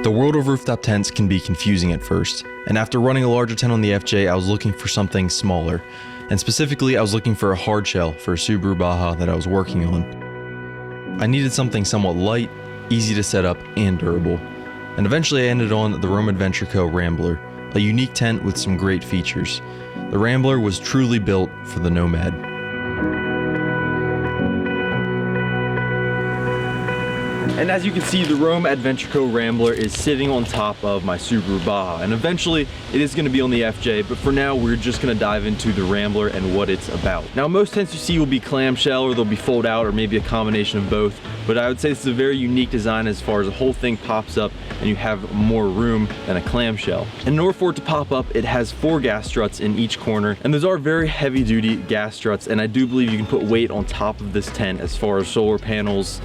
The world of rooftop tents can be confusing at first, and after running a larger tent on the FJ, I was looking for something smaller. And specifically, I was looking for a hard shell for a Subaru Baja that I was working on. I needed something somewhat light, easy to set up, and durable. And eventually I ended on the Rome Adventure Co. Rambler, a unique tent with some great features. The Rambler was truly built for the nomad. And as you can see, the Rome Adventure Co. Rambler is sitting on top of my Subaru Baja, and eventually it is going to be on the FJ, but for now we're just going to dive into the Rambler and what it's about. Now, most tents you see will be clamshell, or they'll be fold out, or maybe a combination of both, but I would say this is a very unique design as far as the whole thing pops up and you have more room than a clamshell. And in order for it to pop up, it has 4 gas struts in each corner, and those are very heavy duty gas struts, and I do believe you can put weight on top of this tent as far as solar panels,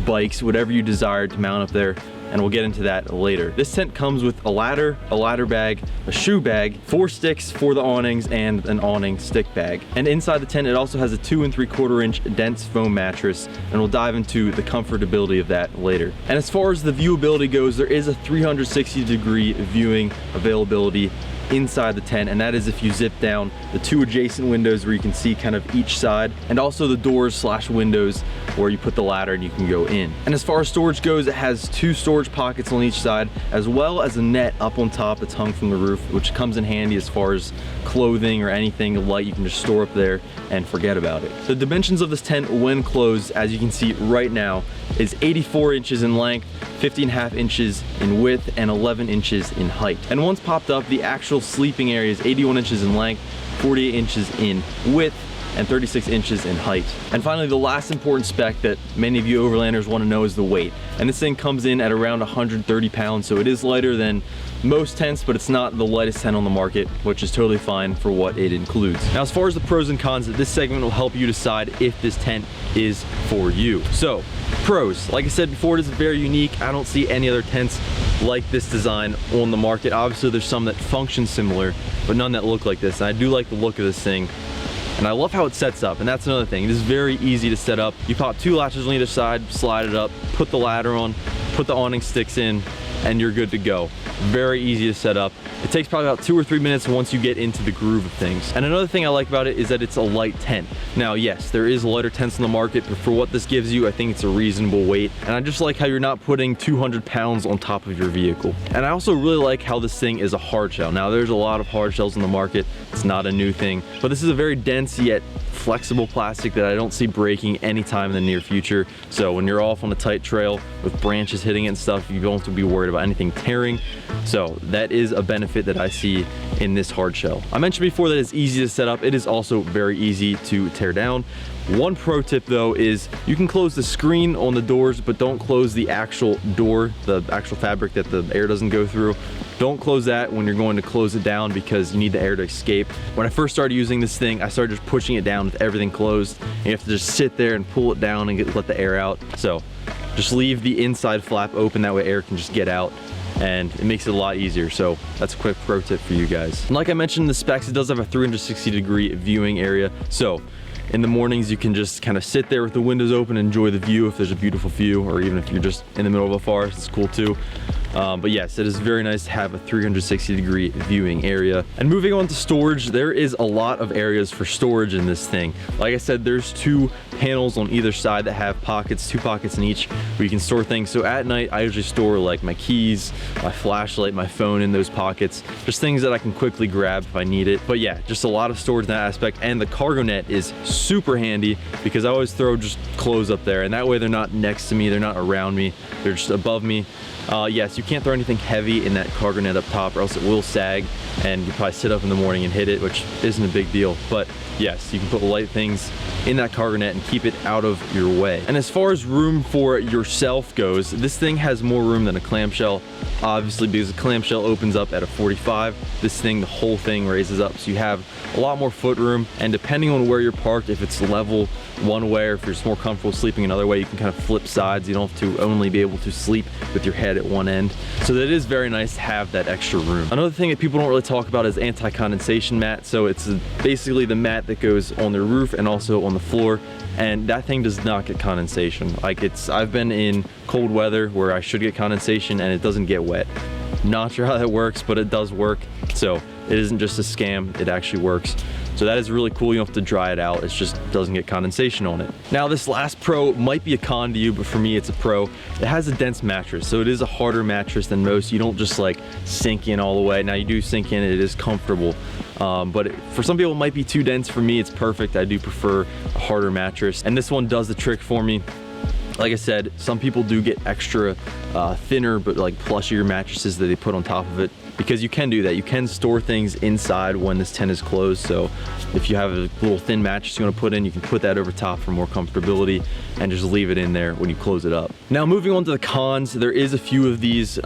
bikes, whatever you desire to mount up there, and we'll get into that later. This tent comes with a ladder bag, a shoe bag, 4 sticks for the awnings, and an awning stick bag. And inside the tent, it also has a 2 3/4 inch dense foam mattress, and we'll dive into the comfortability of that later. And as far as the viewability goes, there is a 360-degree viewing availability inside the tent, and that is if you zip down the 2 adjacent windows where you can see kind of each side, and also the doors / windows where you put the ladder and you can go in. And as far as storage goes, it has 2 storage pockets on each side, as well as a net up on top that's hung from the roof, which comes in handy as far as clothing or anything light you can just store up there and forget about it. The dimensions of this tent when closed, as you can see right now, is 84 inches in length, 50.5 inches in width, and 11 inches in height. And once popped up, the actual sleeping area is 81 inches in length, 48 inches in width, and 36 inches in height. And finally, the last important spec that many of you overlanders want to know is the weight. And this thing comes in at around 130 pounds, so it is lighter than most tents, but it's not the lightest tent on the market, which is totally fine for what it includes. Now, as far as the pros and cons, this segment will help you decide if this tent is for you. So, pros, like I said before, it is very unique. I don't see any other tents like this design on the market. Obviously, there's some that function similar, but none that look like this. And I do like the look of this thing. And I love how it sets up, and that's another thing. It is very easy to set up. You pop 2 latches on either side, slide it up, put the ladder on, put the awning sticks in, and you're good to go. Very easy to set up. It takes probably about 2 or 3 minutes once you get into the groove of things. And another thing I like about it is that it's a light tent. Now, yes, there is lighter tents on the market, but for what this gives you, I think it's a reasonable weight. And I just like how you're not putting 200 pounds on top of your vehicle. And I also really like how this thing is a hard shell. Now, there's a lot of hard shells on the market. It's not a new thing, but this is a very dense yet flexible plastic that I don't see breaking anytime in the near future. So when you're off on a tight trail with branches hitting it and stuff, you don't have to be worried about anything tearing. So that is a benefit that I see in this hard shell. I mentioned before that it's easy to set up. It is also very easy to tear down. One pro tip though is you can close the screen on the doors, but don't close the actual door, the actual fabric that the air doesn't go through. Don't close that when you're going to close it down because you need the air to escape. When I first started using this thing, I started just pushing it down with everything closed. And you have to just sit there and pull it down and let the air out. So just leave the inside flap open, that way air can just get out, and it makes it a lot easier. So that's a quick pro tip for you guys. And like I mentioned in the specs, it does have a 360-degree viewing area. So in the mornings, you can just kind of sit there with the windows open and enjoy the view if there's a beautiful view, or even if you're just in the middle of a forest, it's cool too. But yes, it is very nice to have a 360-degree viewing area. And moving on to storage, there is a lot of areas for storage in this thing. Like I said, there's 2 panels on either side that have pockets, 2 pockets in each, where you can store things. So at night, I usually store like my keys, my flashlight, my phone in those pockets, just things that I can quickly grab if I need it. But yeah, just a lot of storage in that aspect. And the cargo net is super handy because I always throw just clothes up there, and that way they're not next to me, they're not around me, they're just above me. Yes, you can't throw anything heavy in that cargo net up top, or else it will sag and you probably sit up in the morning and hit it, which isn't a big deal. But yes, you can put light things in that cargo net and keep it out of your way. And as far as room for yourself goes, this thing has more room than a clamshell, obviously, because a clamshell opens up at a 45. This thing, the whole thing raises up, so you have a lot more foot room. And depending on where you're parked, if it's level one way, or if you're just more comfortable sleeping another way, you can kind of flip sides. You don't have to only be able to sleep with your head at one end. So that is very nice to have that extra room. Another thing that people don't really talk about is anti-condensation mat. So it's basically the mat that goes on the roof and also on the floor, and that thing does not get condensation. Like, I've been in cold weather where I should get condensation and it doesn't get wet. Not sure how that works, but it does work. So it isn't just a scam, it actually works. So that is really cool. You don't have to dry it out. It just doesn't get condensation on it. Now, this last pro might be a con to you, but for me, it's a pro. It has a dense mattress. So it is a harder mattress than most. You don't just like sink in all the way. Now you do sink in, it is comfortable. But for some people, it might be too dense. For me, it's perfect. I do prefer a harder mattress. And this one does the trick for me. Like I said, some people do get extra thinner, but like plushier mattresses that they put on top of it, because you can do that. You can store things inside when this tent is closed. So if you have a little thin mattress you want to put in, you can put that over top for more comfortability and just leave it in there when you close it up. Now, moving on to the cons, there is a few of these.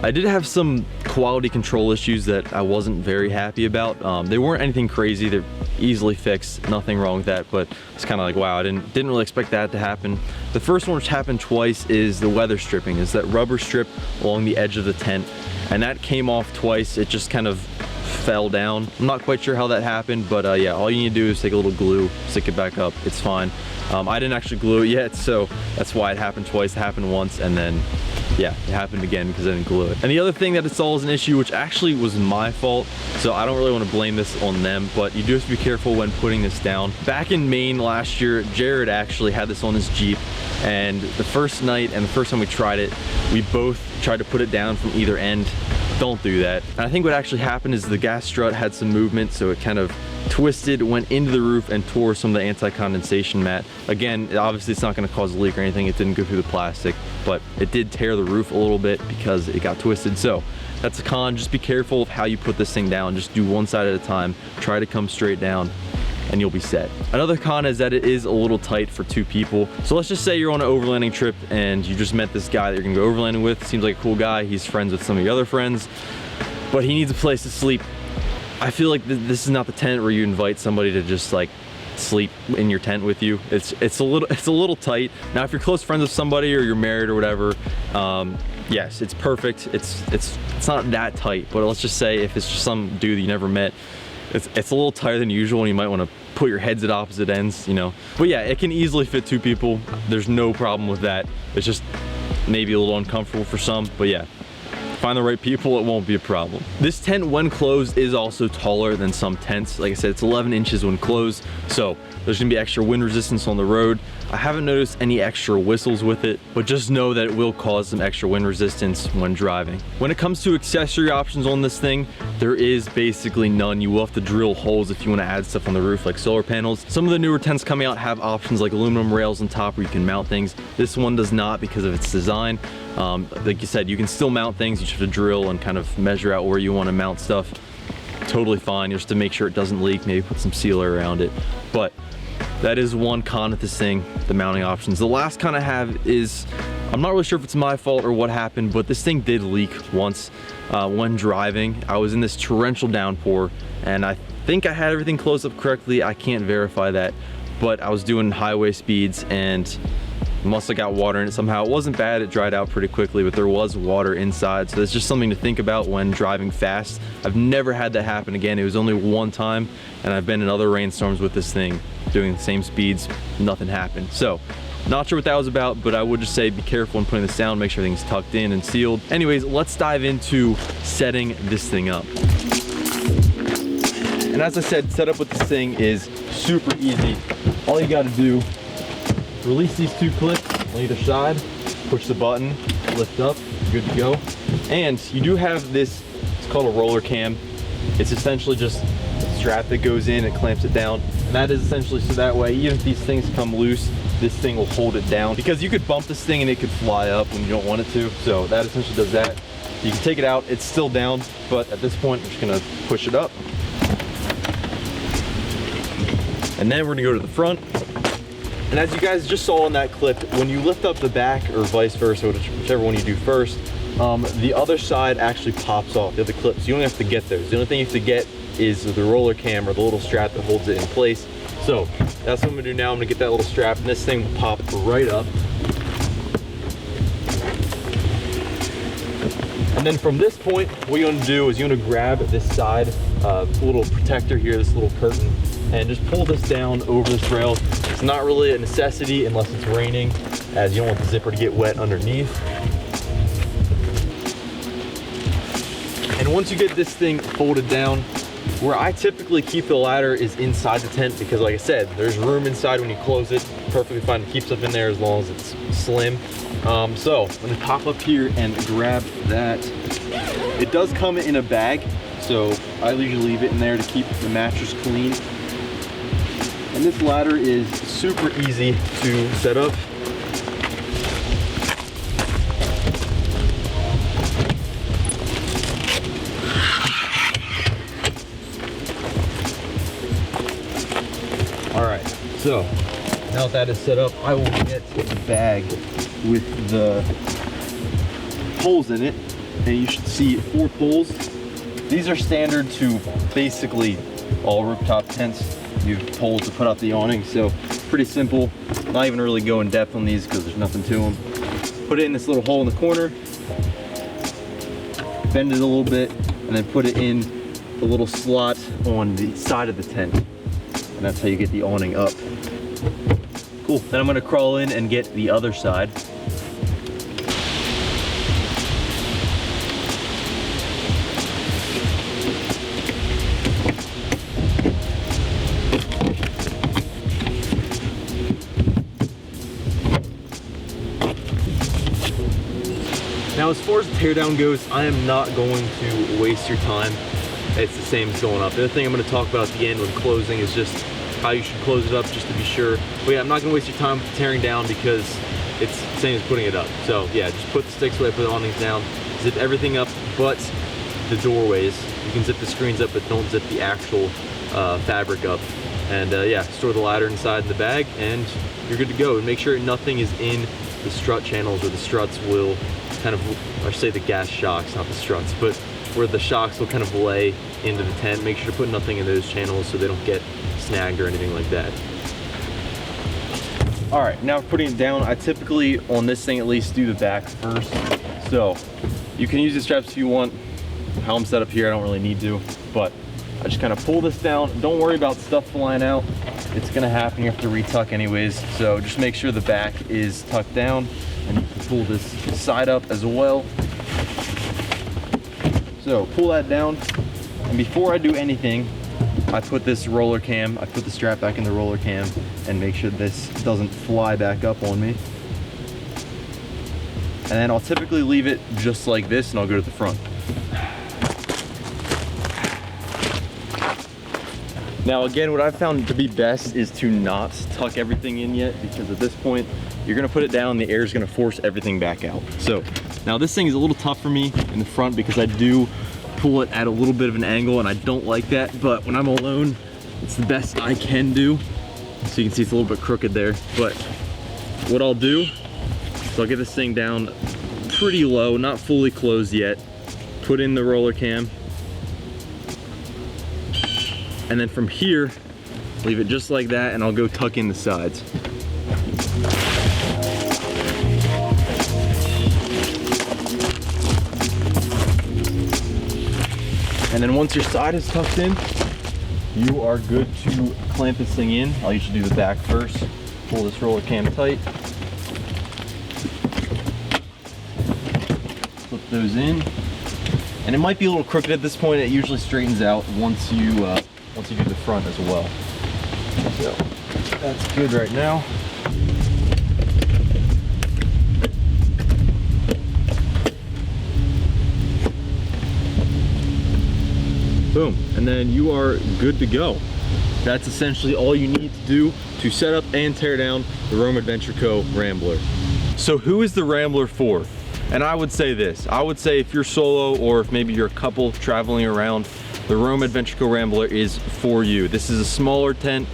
I did have some quality control issues that I wasn't very happy about. They weren't anything crazy. They're easily fixed, nothing wrong with that, but it's kind of like, wow, I didn't really expect that to happen. The first one, which happened twice, is the weather stripping. Is that rubber strip along the edge of the tent, and that came off twice. It just kind of fell down. I'm not quite sure how that happened, but yeah, all you need to do is take a little glue, stick it back up, it's fine. I didn't actually glue it yet, so that's why it happened twice. It happened once, and then yeah, it happened again because I didn't glue it. And the other thing that it saw as an issue, which actually was my fault, so I don't really want to blame this on them, but you do have to be careful when putting this down. Back in Maine last year, Jared actually had this on his Jeep, and the first night and the first time we tried it, we both tried to put it down from either end. Don't do that. And I think what actually happened is the gas strut had some movement, so it kind of twisted, went into the roof, and tore some of the anti-condensation mat. Again, obviously it's not going to cause a leak or anything. It didn't go through the plastic, but it did tear the roof a little bit because it got twisted. So that's a con. Just be careful of how you put this thing down. Just do one side at a time. Try to come straight down, and you'll be set. Another con is that it is a little tight for two people. So let's just say you're on an overlanding trip and you just met this guy that you're gonna go overlanding with. Seems like a cool guy. He's friends with some of your other friends, but he needs a place to sleep. I feel like this is not the tent where you invite somebody to just like sleep in your tent with you. It's a little tight. Now, if you're close friends with somebody or you're married or whatever, yes, it's perfect. It's not that tight, but let's just say if it's just some dude that you never met, it's a little tighter than usual, and you might want to put your heads at opposite ends, you know. But yeah, it can easily fit two people. There's no problem with that. It's just maybe a little uncomfortable for some, but yeah, find the right people, it won't be a problem. This tent, when closed, is also taller than some tents. Like I said, it's 11 inches when closed, so there's gonna be extra wind resistance on the road. I haven't noticed any extra whistles with it, but just know that it will cause some extra wind resistance when driving. When it comes to accessory options on this thing, there is basically none. You will have to drill holes if you want to add stuff on the roof, like solar panels. Some of the newer tents coming out have options like aluminum rails on top where you can mount things. This one does not because of its design. Like you said, you can still mount things. You just have to drill and kind of measure out where you want to mount stuff. Totally fine, just to make sure it doesn't leak. Maybe put some sealer around it. But that is one con of this thing, the mounting options. The last con I have is, I'm not really sure if it's my fault or what happened, but this thing did leak once when driving. I was in this torrential downpour, and I think I had everything closed up correctly. I can't verify that, but I was doing highway speeds and must have got water in it somehow. It wasn't bad, it dried out pretty quickly, but there was water inside, so that's just something to think about when driving fast. I've never had that happen again. It was only one time, and I've been in other rainstorms with this thing doing the same speeds, nothing happened. So not sure what that was about, but I would just say be careful when putting this down, make sure everything's tucked in and sealed. Anyways, let's dive into setting this thing up. And as I said, setup with this thing is super easy. All you gotta do, release these two clips on either side, push the button, lift up, good to go. And you do have this, it's called a roller cam. It's essentially just a strap that goes in, it clamps it down. And that is essentially so that way, even if these things come loose, this thing will hold it down. Because you could bump this thing and it could fly up when you don't want it to. So that essentially does that. You can take it out, it's still down, but at this point, I'm just gonna push it up. And then we're gonna go to the front. And as you guys just saw in that clip, when you lift up the back or vice versa, whichever one you do first, the other side actually pops off, the other clip. So you don't have to get those. The only thing you have to get is the roller cam or the little strap that holds it in place. So that's what I'm gonna do now. I'm gonna get that little strap, and this thing will pop right up. And then from this point, what you're gonna do is you're gonna grab this side little protector here, this little curtain, and just pull this down over this rail. It's not really a necessity unless it's raining, as you don't want the zipper to get wet underneath. And once you get this thing folded down, where I typically keep the ladder is inside the tent because, like I said, there's room inside when you close it. Perfectly fine to keep stuff in there as long as it's slim. So I'm gonna pop up here and grab that. It does come in a bag, so I usually leave it in there to keep the mattress clean. And this ladder is super easy to set up. All right, so now that is set up, I will get the bag with the holes in it, and you should see 4 poles. These are standard to basically all rooftop tents. You have poles to put out the awning, so pretty simple. Not even really go in depth on these because there's nothing to them. Put it in this little hole in the corner, bend it a little bit, and then put it in the little slot on the side of the tent. And that's how you get the awning up. Cool, then I'm gonna crawl in and get the other side. Now, as far as the teardown goes, I am not going to waste your time. It's the same as going up. The other thing I'm going to talk about at the end when closing is just how you should close it up, just to be sure. But yeah, I'm not going to waste your time tearing down because it's the same as putting it up. So yeah, just put the sticks away, put the awnings down, zip everything up but the doorways. You can zip the screens up, but don't zip the actual fabric up. And yeah, store the ladder inside the bag and you're good to go. And make sure nothing is in the strut channels, or the struts will kind of, or say the gas shocks, not the struts, but where the shocks will kind of lay into the tent. Make sure to put nothing in those channels so they don't get snagged or anything like that. All right, now putting it down, I typically, on this thing at least, do the back first. So you can use the straps if you want. How I'm set up here, I don't really need to, but I just kind of pull this down. Don't worry about stuff flying out. It's gonna happen, you have to retuck anyways. So just make sure the back is tucked down, and you can pull this side up as well. So pull that down, and before I do anything, I put this roller cam, I put the strap back in the roller cam and make sure this doesn't fly back up on me. And then I'll typically leave it just like this and I'll go to the front. Now again, what I've found to be best is to not tuck everything in yet, because at this point, you're gonna put it down and the air is gonna force everything back out. So now this thing is a little tough for me in the front because I do pull it at a little bit of an angle and I don't like that, but when I'm alone, it's the best I can do. So you can see it's a little bit crooked there, but what I'll do is I'll get this thing down pretty low, not fully closed yet, put in the roller cam, and then from here, leave it just like that and I'll go tuck in the sides. And then once your side is tucked in, you are good to clamp this thing in. I'll usually do the back first. Pull this roller cam tight. Flip those in. And it might be a little crooked at this point. It usually straightens out once you do the front as well. So that's good right now. Boom, and then you are good to go. That's essentially all you need to do to set up and tear down the Rome Adventure Co. Rambler. So who is the Rambler for? And I would say this, I would say if you're solo or if maybe you're a couple traveling around, the Rome Adventure Co. Rambler is for you. This is a smaller tent,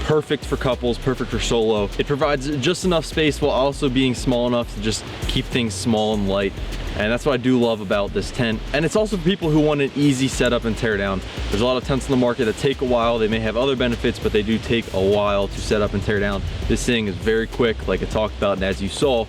perfect for couples, perfect for solo. It provides just enough space while also being small enough to just keep things small and light. And that's what I do love about this tent. And it's also for people who want an easy setup and tear down. There's a lot of tents on the market that take a while. They may have other benefits, but they do take a while to set up and tear down. This thing is very quick, like I talked about, and as you saw,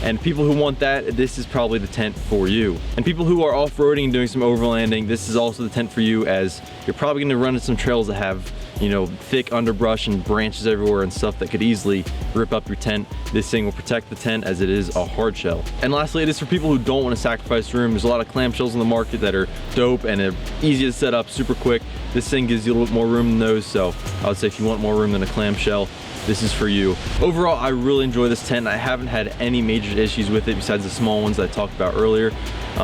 And people who want that, this is probably the tent for you. And people who are off-roading and doing some overlanding, this is also the tent for you, as you're probably gonna run into some trails that have, you know, thick underbrush and branches everywhere and stuff that could easily rip up your tent. This thing will protect the tent as it is a hard shell. And lastly, it is for people who don't want to sacrifice room. There's a lot of clamshells in the market that are dope and are easy to set up, super quick. This thing gives you a little bit more room than those, so I would say if you want more room than a clamshell, this is for you. Overall, I really enjoy this tent. I haven't had any major issues with it besides the small ones that I talked about earlier.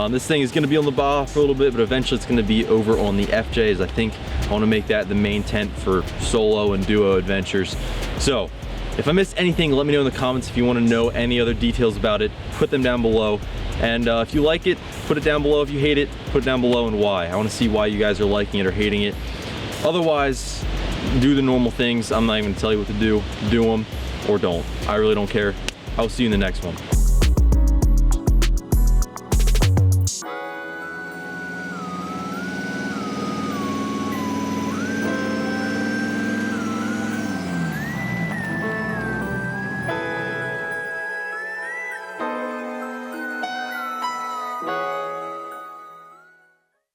This thing is gonna be on the Baja for a little bit, but eventually it's gonna be over on the FJ, as I think I wanna make that the main tent for solo and duo adventures. So, if I missed anything, let me know in the comments. If you wanna know any other details about it, put them down below. And if you like it, put it down below. If you hate it, put it down below and why. I wanna see why you guys are liking it or hating it. Otherwise, do the normal things. I'm not even gonna tell you what to do. Do them or don't. I really don't care. I will see you in the next one.